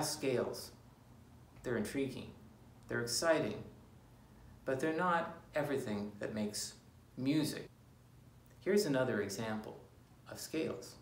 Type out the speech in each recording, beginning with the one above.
fast scales. They're intriguing, they're exciting, but they're not everything that makes music. Here's another example of scales.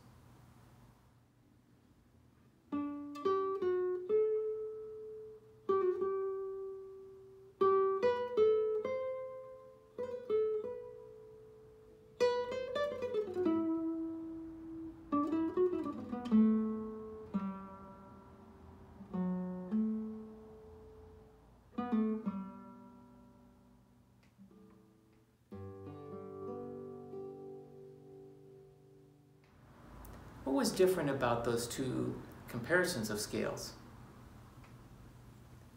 What was different about those two comparisons of scales?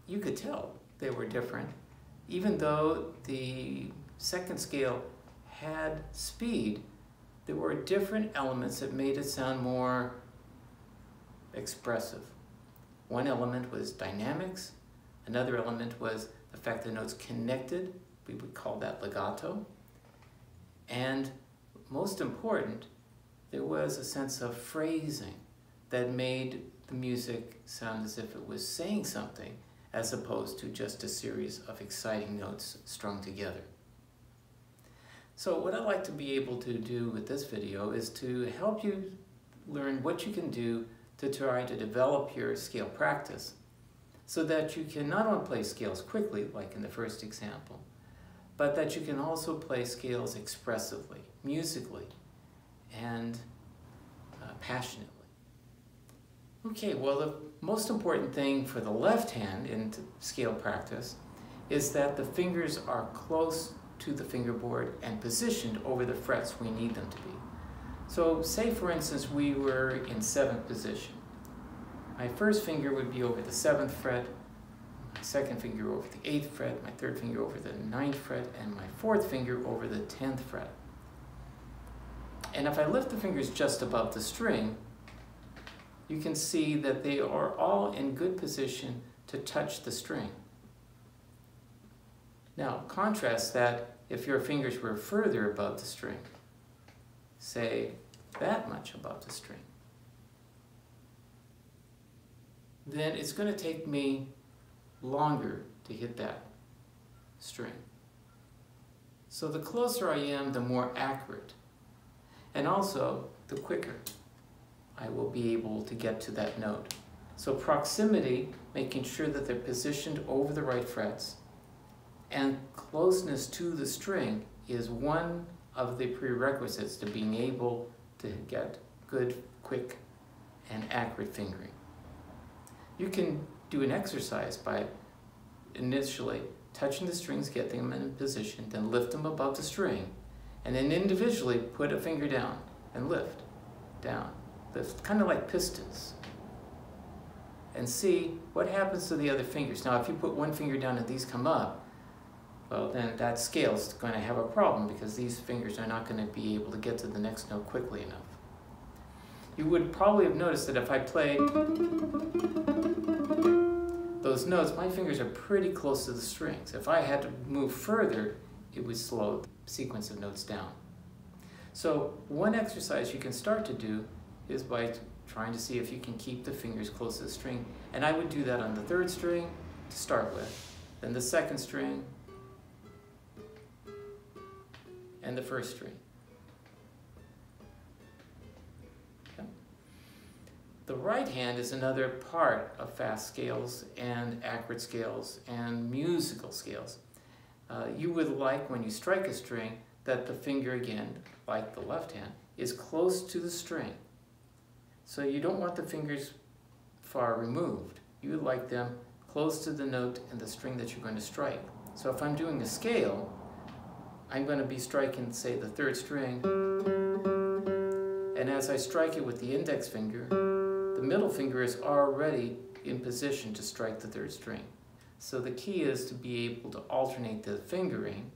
You could tell they were different, even though the second scale had speed. There were different elements that made it sound more expressive. One element was dynamics, another element was the fact that notes connected. We would call that legato. And most important, there was a sense of phrasing that made the music sound as if it was saying something, as opposed to just a series of exciting notes strung together. So what I'd like to be able to do with this video is to help you learn what you can do to try to develop your scale practice, so that you can not only play scales quickly, like in the first example, but that you can also play scales expressively, musically, and passionately. Okay, well, the most important thing for the left hand in scale practice is that the fingers are close to the fingerboard and positioned over the frets we need them to be. So say, for instance, we were in 7th position. My first finger would be over the 7th fret, my second finger over the 8th fret, my third finger over the 9th fret, and my fourth finger over the 10th fret. And if I lift the fingers just above the string, you can see that they are all in good position to touch the string. Now, contrast that if your fingers were further above the string, say that much above the string, then it's going to take me longer to hit that string. So the closer I am, the more accurate. And also, the quicker I will be able to get to that note. So proximity, making sure that they're positioned over the right frets, and closeness to the string is one of the prerequisites to being able to get good, quick, and accurate fingering. You can do an exercise by initially touching the strings, get them in position, then lift them above the string, and then individually put a finger down and lift, down, lift, kind of like pistons. And see what happens to the other fingers. Now, if you put one finger down and these come up, well, then that scale's going to have a problem because these fingers are not going to be able to get to the next note quickly enough. You would probably have noticed that if I played those notes, my fingers are pretty close to the strings. If I had to move further, it would slow the sequence of notes down. So one exercise you can start to do is by trying to see if you can keep the fingers close to the string. And I would do that on the 3rd string to start with, then the 2nd string, and the 1st string. Okay. The right hand is another part of fast scales and accurate scales and musical scales. You would like, when you strike a string, that the finger, again, like the left hand, is close to the string. So you don't want the fingers far removed. You would like them close to the note and the string that you're going to strike. So if I'm doing a scale, I'm going to be striking, say, the 3rd string, and as I strike it with the index finger, the middle finger is already in position to strike the 3rd string. So the key is to be able to alternate the fingering,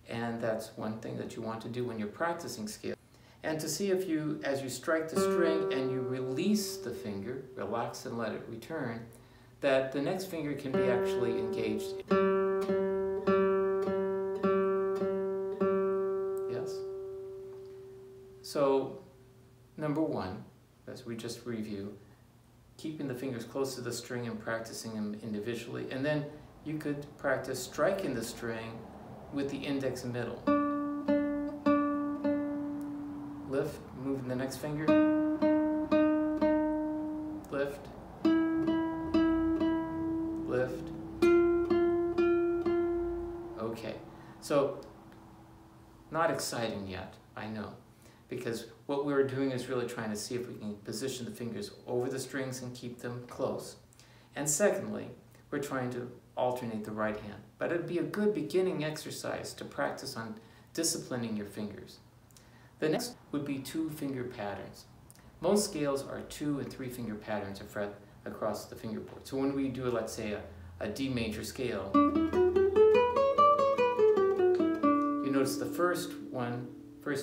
and that's one thing that you want to do when you're practicing scale. And to see if you, as you strike the string and you release the finger, relax and let it return, that the next finger can be actually engaged. Yes? So, number one, as we just review, keeping the fingers close to the string and practicing them individually. And then you could practice striking the string with the index and middle. Lift, moving the next finger. Lift. Lift. Okay, so not exciting yet, I know, because what we're doing is really trying to see if we can position the fingers over the strings and keep them close. And secondly, we're trying to alternate the right hand. But it'd be a good beginning exercise to practice on disciplining your fingers. The next would be 2-finger patterns. Most scales are 2- and 3-finger patterns across the fingerboard. So when we do, let's say, a D major scale, you notice the first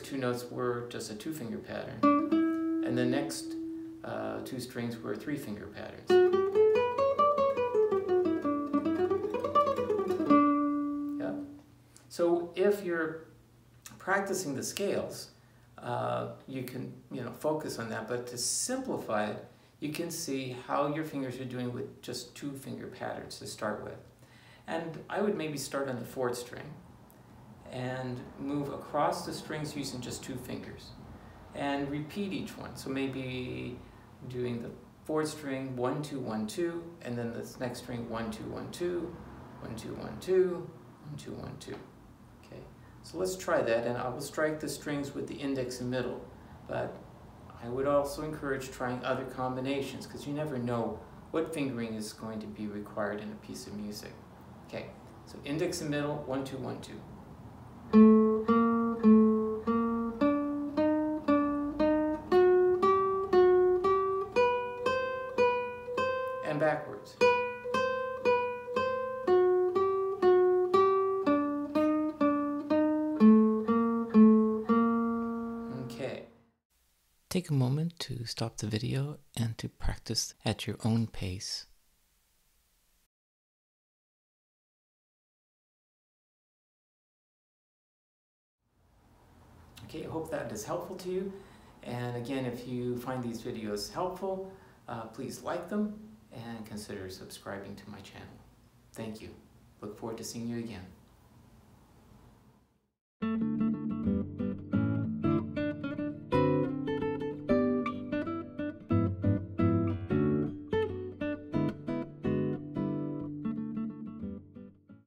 2 notes were just a 2-finger pattern, and the next 2 strings were 3-finger patterns. Yeah. So if you're practicing the scales, you can focus on that, but to simplify it, you can see how your fingers are doing with just 2-finger patterns to start with. And I would maybe start on the 4th string and move across the strings using just 2 fingers and repeat each one. So maybe doing the 4th string 1 2 1 2, and then the next string 1 2 1 2 1 2 1 2 1 2 1 2. Okay, so let's try that, and I will strike the strings with the index and middle, but I would also encourage trying other combinations, because you never know what fingering is going to be required in a piece of music. Okay, so index and middle, 1 2 1 2. And backwards. Okay. Take a moment to stop the video and to practice at your own pace. Okay, I hope that is helpful to you. And again, if you find these videos helpful, please like them and consider subscribing to my channel. Thank you. Look forward to seeing you again.